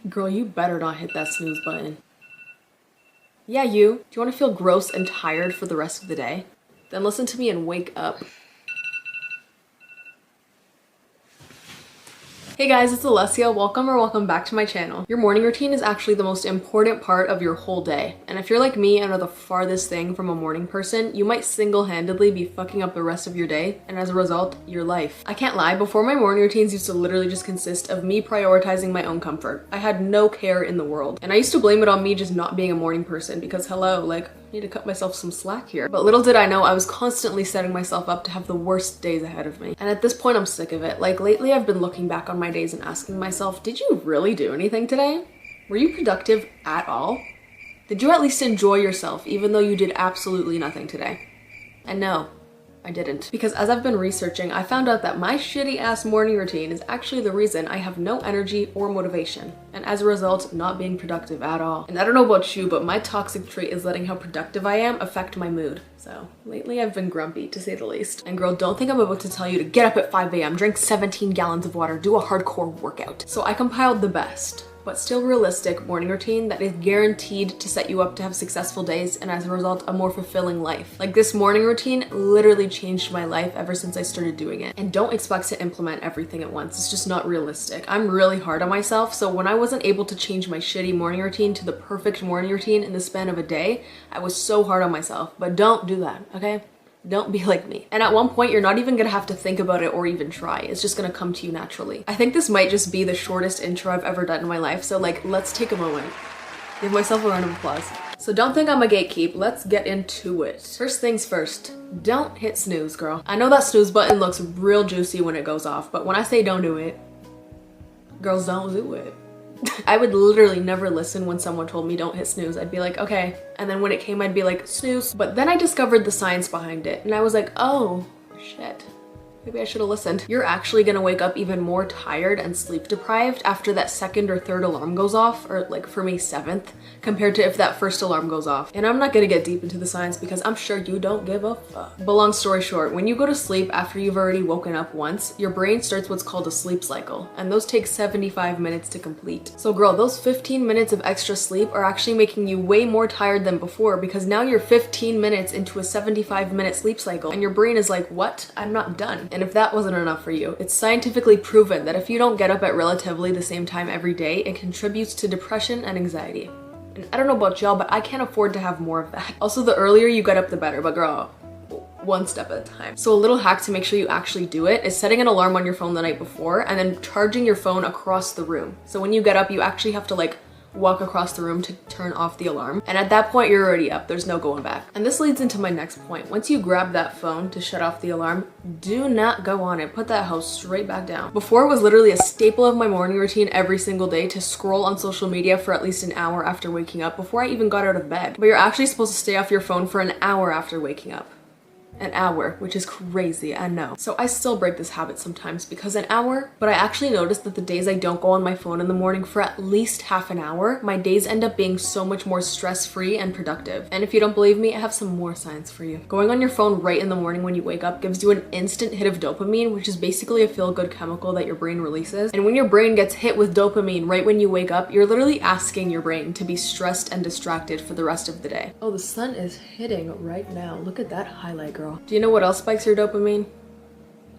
Girl, you better not hit that snooze button. Yeah, you. Do you want to feel gross and tired for the rest of the day? Then listen to me and wake up. Hey guys, it's Alessia. Welcome back to my channel. Your morning routine is actually the most important part of your whole day. And if you're like me and are the farthest thing from a morning person, you might single-handedly be fucking up the rest of your day, and as a result, your life. I can't lie, before my morning routines used to literally just consist of me prioritizing my own comfort. I had no care in the world. And I used to blame it on me just not being a morning person because hello, like, need to cut myself some slack here. But little did I know I was constantly setting myself up to have the worst days ahead of me. And at this point, I'm sick of it. Like lately, I've been looking back on my days and asking myself, did you really do anything today? Were you productive at all? Did you at least enjoy yourself even though you did absolutely nothing today? And no, I didn't. Because as I've been researching, I found out that my shitty ass morning routine is actually the reason I have no energy or motivation. And as a result, not being productive at all. And I don't know about you, but my toxic trait is letting how productive I am affect my mood. So lately I've been grumpy to say the least. And girl, don't think I'm about to tell you to get up at 5 a.m., drink 17 gallons of water, do a hardcore workout. So I compiled the best, but still realistic morning routine that is guaranteed to set you up to have successful days and as a result, a more fulfilling life. Like this morning routine literally changed my life ever since I started doing it. And don't expect to implement everything at once. It's just not realistic. I'm really hard on myself, so when I wasn't able to change my shitty morning routine to the perfect morning routine in the span of a day, I was so hard on myself. But don't do that, okay? Don't be like me. And at one point, you're not even gonna have to think about it or even try. It's just gonna come to you naturally. I think this might just be the shortest intro I've ever done in my life, so like, let's take a moment. Give myself a round of applause. So don't think I'm a gatekeep, let's get into it. First things first, don't hit snooze, girl. I know that snooze button looks real juicy when it goes off, but when I say don't do it, girls don't do it. I would literally never listen when someone told me don't hit snooze. I'd be like, okay. And then when it came, I'd be like, snooze. But then I discovered the science behind it. And I was like, oh, shit. Maybe I should have listened. You're actually gonna wake up even more tired and sleep deprived after that second or third alarm goes off, or like for me, seventh, compared to if that first alarm goes off. And I'm not gonna get deep into the science because I'm sure you don't give a fuck. But long story short, when you go to sleep after you've already woken up once, your brain starts what's called a sleep cycle, and those take 75 minutes to complete. So girl, those 15 minutes of extra sleep are actually making you way more tired than before because now you're 15 minutes into a 75-minute sleep cycle, and your brain is like, what? I'm not done. And if that wasn't enough for you, it's scientifically proven that if you don't get up at relatively the same time every day, it contributes to depression and anxiety. And I don't know about y'all, but I can't afford to have more of that. Also, the earlier you get up, the better, but girl, one step at a time. So a little hack to make sure you actually do it is setting an alarm on your phone the night before and then charging your phone across the room. So when you get up, you actually have to like walk across the room to turn off the alarm. And at that point, you're already up. There's no going back. And this leads into my next point. Once you grab that phone to shut off the alarm, do not go on it. Put that hoe straight back down. Before, it was literally a staple of my morning routine every single day to scroll on social media for at least an hour after waking up before I even got out of bed. But you're actually supposed to stay off your phone for an hour after waking up. An hour, which is crazy, I know. So I still break this habit sometimes because an hour, but I actually noticed that the days I don't go on my phone in the morning for at least half an hour, my days end up being so much more stress-free and productive. And if you don't believe me, I have some more science for you. Going on your phone right in the morning when you wake up gives you an instant hit of dopamine, which is basically a feel-good chemical that your brain releases. And when your brain gets hit with dopamine right when you wake up, you're literally asking your brain to be stressed and distracted for the rest of the day. Oh, the sun is hitting right now. Look at that highlight, girl. Do you know what else spikes your dopamine?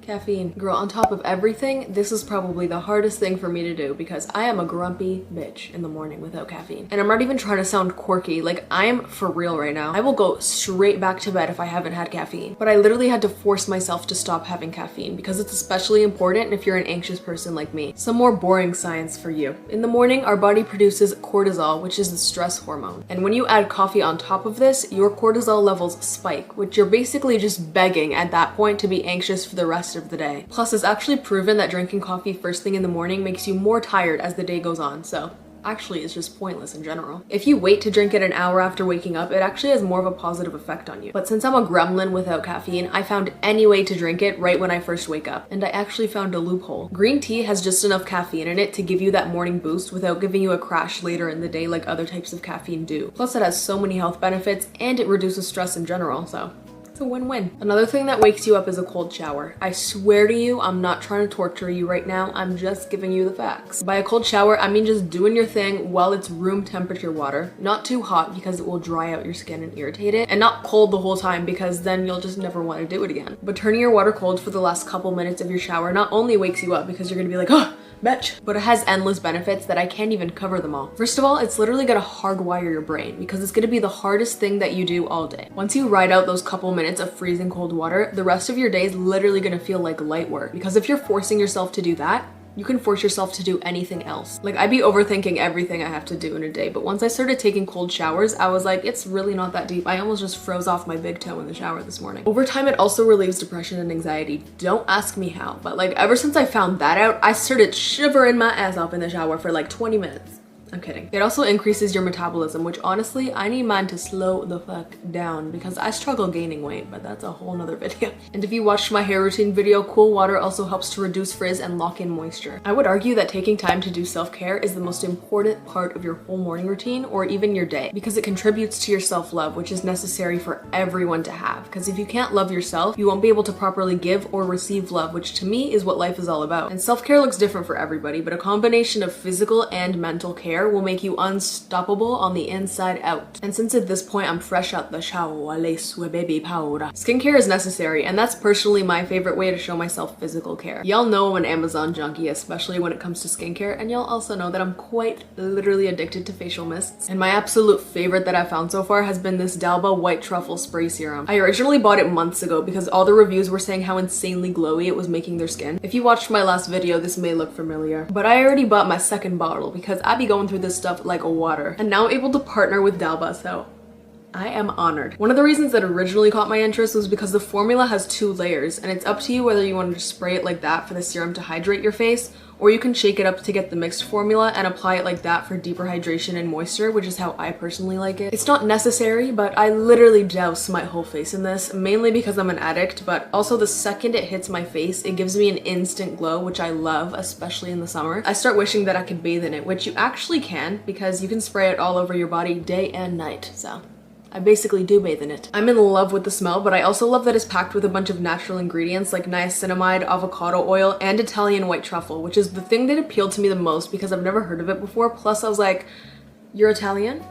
Caffeine. Girl, on top of everything, this is probably the hardest thing for me to do because I am a grumpy bitch in the morning without caffeine. And I'm not even trying to sound quirky, like I am for real right now. I will go straight back to bed if I haven't had caffeine. But I literally had to force myself to stop having caffeine because it's especially important if you're an anxious person like me. Some more boring science for you. In the morning, our body produces cortisol, which is the stress hormone. And when you add coffee on top of this, your cortisol levels spike, which you're basically just begging at that point to be anxious for the rest of the day. Plus, it's actually proven that drinking coffee first thing in the morning makes you more tired as the day goes on, so actually it's just pointless in general. If you wait to drink it an hour after waking up, it actually has more of a positive effect on you. But since I'm a gremlin without caffeine, I found any way to drink it right when I first wake up. And I actually found a loophole. Green tea has just enough caffeine in it to give you that morning boost without giving you a crash later in the day like other types of caffeine do. Plus, it has so many health benefits and it reduces stress in general, so It's a win-win. Another thing that wakes you up is a cold shower. I swear to you, I'm not trying to torture you right now. I'm just giving you the facts. By a cold shower, I mean just doing your thing while it's room temperature water. Not too hot because it will dry out your skin and irritate it, and not cold the whole time because then you'll just never want to do it again. But turning your water cold for the last couple minutes of your shower not only wakes you up because you're gonna be like, oh, bitch, but it has endless benefits that I can't even cover them all. First of all, it's literally gonna hardwire your brain because it's gonna be the hardest thing that you do all day. Once you ride out those couple minutes of freezing cold water, the rest of your day is literally gonna feel like light work, because if you're forcing yourself to do that, you can force yourself to do anything else. Like, I'd be overthinking everything I have to do in a day, but once I started taking cold showers, I was like, it's really not that deep. I almost just froze off my big toe in the shower this morning. Over time, it also relieves depression and anxiety. Don't ask me how, but like ever since I found that out, I started shivering my ass off in the shower for like 20 minutes. I'm kidding. It also increases your metabolism, which honestly, I need mine to slow the fuck down because I struggle gaining weight, but that's a whole nother video. And if you watched my hair routine video, cool water also helps to reduce frizz and lock in moisture. I would argue that taking time to do self-care is the most important part of your whole morning routine or even your day, because it contributes to your self-love, which is necessary for everyone to have. Because if you can't love yourself, you won't be able to properly give or receive love, which to me is what life is all about. And self-care looks different for everybody, but a combination of physical and mental care will make you unstoppable on the inside out. And since at this point I'm fresh out the shower, skincare is necessary, and that's personally my favorite way to show myself physical care. Y'all know I'm an Amazon junkie, especially when it comes to skincare, and y'all also know that I'm quite literally addicted to facial mists. And my absolute favorite that I've found so far has been this Dalba White Truffle Spray Serum. I originally bought it months ago because all the reviews were saying how insanely glowy it was making their skin. If you watched my last video, this may look familiar, but I already bought my second bottle because I be going through this stuff like a water, and now I'm able to partner with Dalba, so I am honored. One of the reasons that originally caught my interest was because the formula has 2 layers, and it's up to you whether you want to just spray it like that for the serum to hydrate your face, or you can shake it up to get the mixed formula and apply it like that for deeper hydration and moisture, which is how I personally like it. It's not necessary, but I literally douse my whole face in this, mainly because I'm an addict, but also the second it hits my face, it gives me an instant glow, which I love, especially in the summer. I start wishing that I could bathe in it, which you actually can, because you can spray it all over your body day and night, so I basically do bathe in it. I'm in love with the smell, but I also love that it's packed with a bunch of natural ingredients like niacinamide, avocado oil, and Italian white truffle, which is the thing that appealed to me the most because I've never heard of it before. Plus I was like, you're Italian?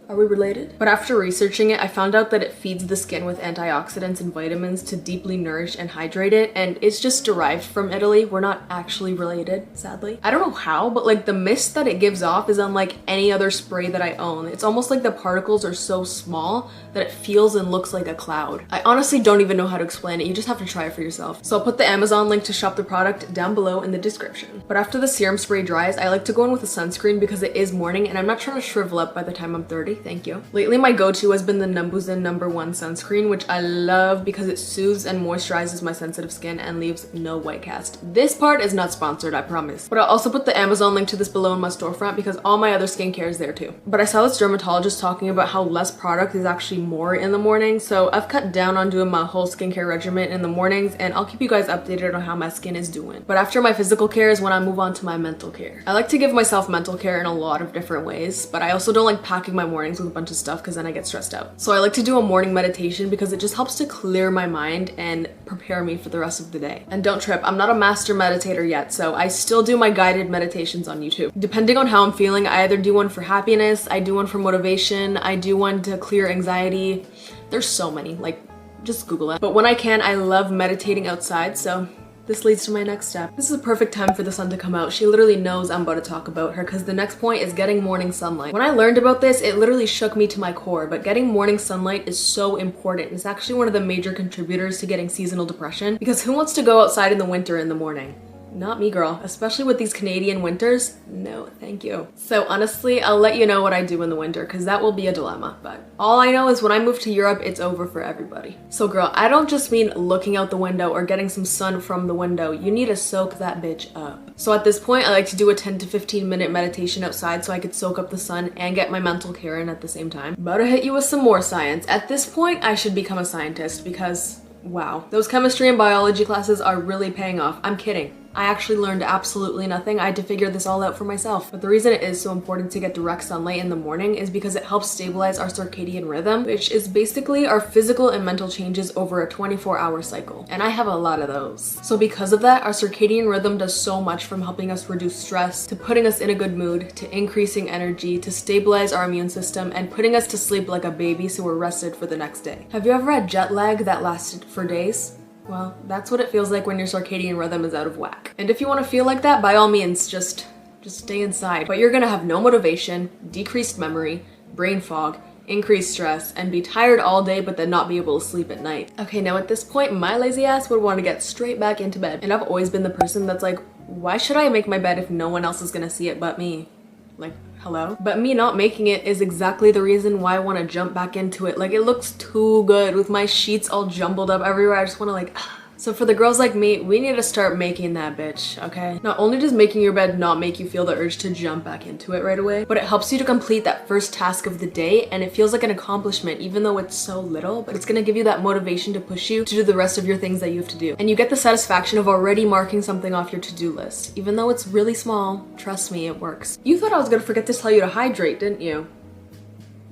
Are we related? But after researching it, I found out that it feeds the skin with antioxidants and vitamins to deeply nourish and hydrate it, and it's just derived from Italy. We're not actually related, sadly. I don't know how, but like the mist that it gives off is unlike any other spray that I own. It's almost like the particles are so small that it feels and looks like a cloud. I honestly don't even know how to explain it. You just have to try it for yourself. So I'll put the Amazon link to shop the product down below in the description. But after the serum spray dries, I like to go in with a sunscreen because it is morning and I'm not trying to shrivel up by the time I'm 30. Thank you. Lately, my go-to has been the Numbuzen No. 1 sunscreen, which I love because it soothes and moisturizes my sensitive skin and leaves no white cast. This part is not sponsored, I promise. But I'll also put the Amazon link to this below in my storefront because all my other skincare is there too. But I saw this dermatologist talking about how less product is actually more in the morning, so I've cut down on doing my whole skincare regimen in the mornings, and I'll keep you guys updated on how my skin is doing. But after my physical care is when I move on to my mental care. I like to give myself mental care in a lot of different ways, but I also don't like packing my mornings with a bunch of stuff because then I get stressed out. So I like to do a morning meditation because it just helps to clear my mind and prepare me for the rest of the day. And don't trip, I'm not a master meditator yet, so I still do my guided meditations on YouTube. Depending on how I'm feeling, I either do one for happiness, I do one for motivation, I do one to clear anxiety. There's so many, like, just Google it. But when I can, I love meditating outside, so this leads to my next step. This is a perfect time for the sun to come out. She literally knows I'm about to talk about her because the next point is getting morning sunlight. When I learned about this, it literally shook me to my core, but getting morning sunlight is so important. It's actually one of the major contributors to getting seasonal depression because who wants to go outside in the winter in the morning? Not me, girl. Especially with these Canadian winters. No, thank you. So honestly, I'll let you know what I do in the winter because that will be a dilemma. But all I know is when I move to Europe, it's over for everybody. So girl, I don't just mean looking out the window or getting some sun from the window. You need to soak that bitch up. So at this point, I like to do a 10 to 15 minute meditation outside so I could soak up the sun and get my mental care in at the same time. About to hit you with some more science. At this point, I should become a scientist because wow, those chemistry and biology classes are really paying off. I'm kidding. I actually learned absolutely nothing. I had to figure this all out for myself. But the reason it is so important to get direct sunlight in the morning is because it helps stabilize our circadian rhythm, which is basically our physical and mental changes over a 24-hour cycle. And I have a lot of those. So because of that, our circadian rhythm does so much, from helping us reduce stress, to putting us in a good mood, to increasing energy, to stabilize our immune system, and putting us to sleep like a baby so we're rested for the next day. Have you ever had jet lag that lasted for days? Well, that's what it feels like when your circadian rhythm is out of whack. And if you want to feel like that, by all means, just stay inside. But you're gonna have no motivation, decreased memory, brain fog, increased stress, and be tired all day but then not be able to sleep at night. Okay, now at this point, my lazy ass would want to get straight back into bed. And I've always been the person that's like, why should I make my bed if no one else is gonna see it but me? Like, hello? But me not making it is exactly the reason why I want to jump back into it. Like, it looks too good with my sheets all jumbled up everywhere. I just want to like, So for the girls like me, we need to start making that bitch, okay? Not only does making your bed not make you feel the urge to jump back into it right away, but it helps you to complete that first task of the day, and it feels like an accomplishment even though it's so little, but it's gonna give you that motivation to push you to do the rest of your things that you have to do. And you get the satisfaction of already marking something off your to-do list. Even though it's really small, trust me, it works. You thought I was gonna forget to tell you to hydrate, didn't you?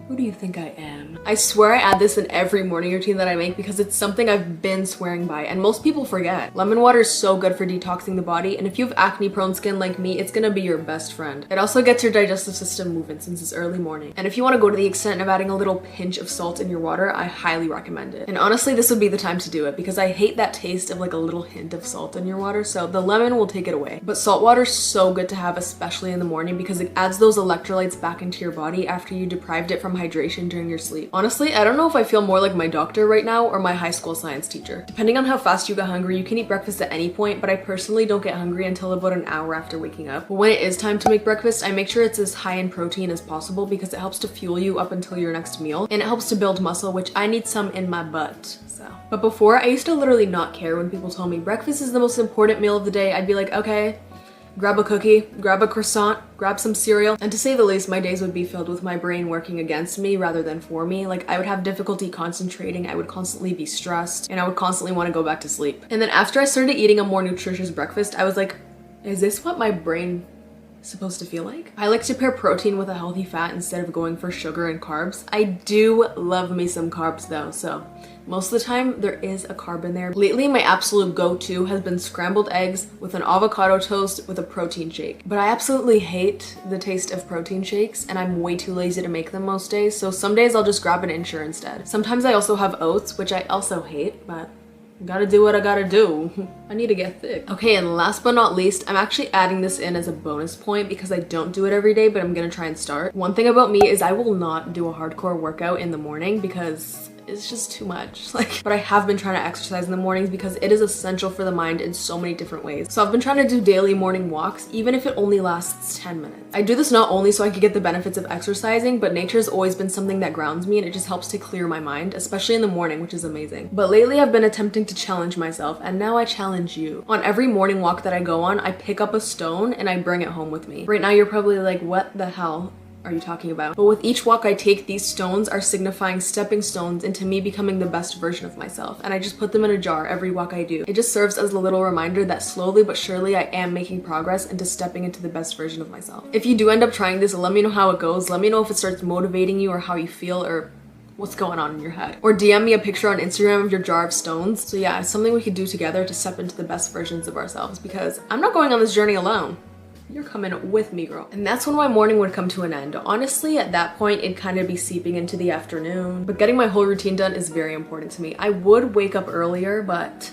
Who do you think I am? I swear I add this in every morning routine that I make because it's something I've been swearing by and most people forget. Lemon water is so good for detoxing the body, and if you have acne prone skin like me, it's gonna be your best friend. It also gets your digestive system moving since it's early morning. And if you want to go to the extent of adding a little pinch of salt in your water, I highly recommend it. And honestly, this would be the time to do it because I hate that taste of like a little hint of salt in your water, so the lemon will take it away. But salt water is so good to have, especially in the morning, because it adds those electrolytes back into your body after you deprived it from hydration during your sleep. Honestly, I don't know if I feel more like my doctor right now or my high school science teacher. Depending on how fast you get hungry, you can eat breakfast at any point, but I personally don't get hungry until about an hour after waking up. But when it is time to make breakfast, I make sure it's as high in protein as possible because it helps to fuel you up until your next meal, and it helps to build muscle, which I need some in my butt. But before, I used to literally not care when people told me breakfast is the most important meal of the day. I'd be like, okay, grab a cookie, grab a croissant, grab some cereal. And to say the least, my days would be filled with my brain working against me rather than for me. Like, I would have difficulty concentrating, I would constantly be stressed, and I would constantly want to go back to sleep. And then after I started eating a more nutritious breakfast, I was like, is this what my brain is supposed to feel like? I like to pair protein with a healthy fat instead of going for sugar and carbs. I do love me some carbs though, so most of the time there is a carb in there. Lately, my absolute go-to has been scrambled eggs with an avocado toast with a protein shake. But I absolutely hate the taste of protein shakes, and I'm way too lazy to make them most days, so some days I'll just grab an Ensure instead. Sometimes I also have oats, which I also hate, but gotta do what I gotta do. I need to get thick. Okay, and last but not least, I'm actually adding this in as a bonus point because I don't do it every day, but I'm gonna try and start. One thing about me is I will not do a hardcore workout in the morning because it's just too much. But I have been trying to exercise in the mornings because it is essential for the mind in so many different ways. So I've been trying to do daily morning walks, even if it only lasts 10 minutes. I do this not only so I can get the benefits of exercising, but nature has always been something that grounds me, and it just helps to clear my mind, especially in the morning, which is amazing. But lately I've been attempting to challenge myself, and now I challenge you. On every morning walk that I go on, I pick up a stone and I bring it home with me. Right now you're probably like, what the hell are you talking about? But with each walk I take, these stones are signifying stepping stones into me becoming the best version of myself, and I just put them in a jar every walk I do. It just serves as a little reminder that slowly but surely I am making progress into stepping into the best version of myself. If you do end up trying this, let me know how it goes. Let me know if it starts motivating you or how you feel or what's going on in your head. Or DM me a picture on Instagram of your jar of stones. So yeah, it's something we could do together to step into the best versions of ourselves, because I'm not going on this journey alone. You're coming with me, girl. And that's when my morning would come to an end. Honestly, at that point, it'd kind of be seeping into the afternoon. But getting my whole routine done is very important to me. I would wake up earlier, but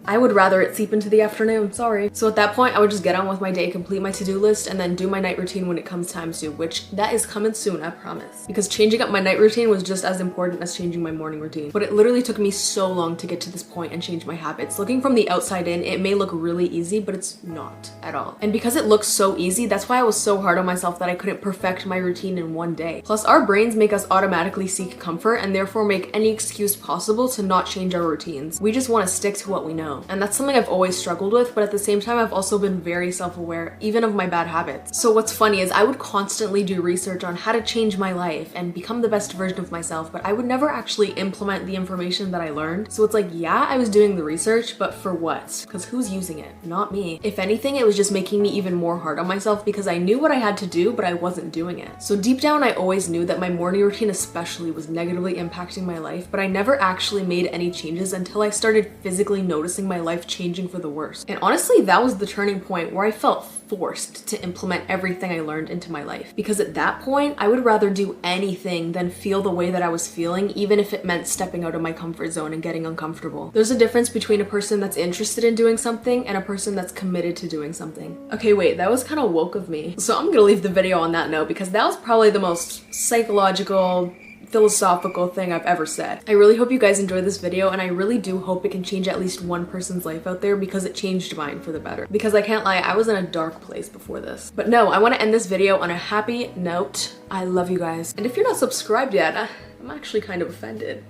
I would rather it seep into the afternoon, sorry. So at that point, I would just get on with my day, complete my to-do list, and then do my night routine when it comes time to, which that is coming soon, I promise. Because changing up my night routine was just as important as changing my morning routine. But it literally took me so long to get to this point and change my habits. Looking from the outside in, it may look really easy, but it's not at all. And because it looks so easy, that's why I was so hard on myself that I couldn't perfect my routine in one day. Plus, our brains make us automatically seek comfort and therefore make any excuse possible to not change our routines. We just want to stick to what we know. know. And that's something I've always struggled with, but at the same time, I've also been very self-aware, even of my bad habits. So what's funny is I would constantly do research on how to change my life and become the best version of myself, but I would never actually implement the information that I learned. So it's like, yeah, I was doing the research, but for what? Because who's using it? Not me. If anything, it was just making me even more hard on myself because I knew what I had to do, but I wasn't doing it. So deep down, I always knew that my morning routine especially was negatively impacting my life, but I never actually made any changes until I started physically noticing my life changing for the worse. And honestly, that was the turning point where I felt forced to implement everything I learned into my life. Because at that point, I would rather do anything than feel the way that I was feeling, even if it meant stepping out of my comfort zone and getting uncomfortable. There's a difference between a person that's interested in doing something and a person that's committed to doing something. Okay, wait, that was kind of woke of me. So I'm gonna leave the video on that note because that was probably the most psychological, philosophical thing I've ever said. I really hope you guys enjoyed this video, and I really do hope it can change at least one person's life out there because it changed mine for the better. Because I can't lie, I was in a dark place before this. But no, I want to end this video on a happy note. I love you guys. And if you're not subscribed yet, I'm actually kind of offended.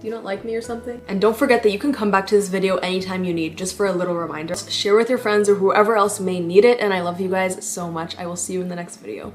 Do you not like me or something? And don't forget that you can come back to this video anytime you need, just for a little reminder. Share with your friends or whoever else may need it, and I love you guys so much. I will see you in the next video.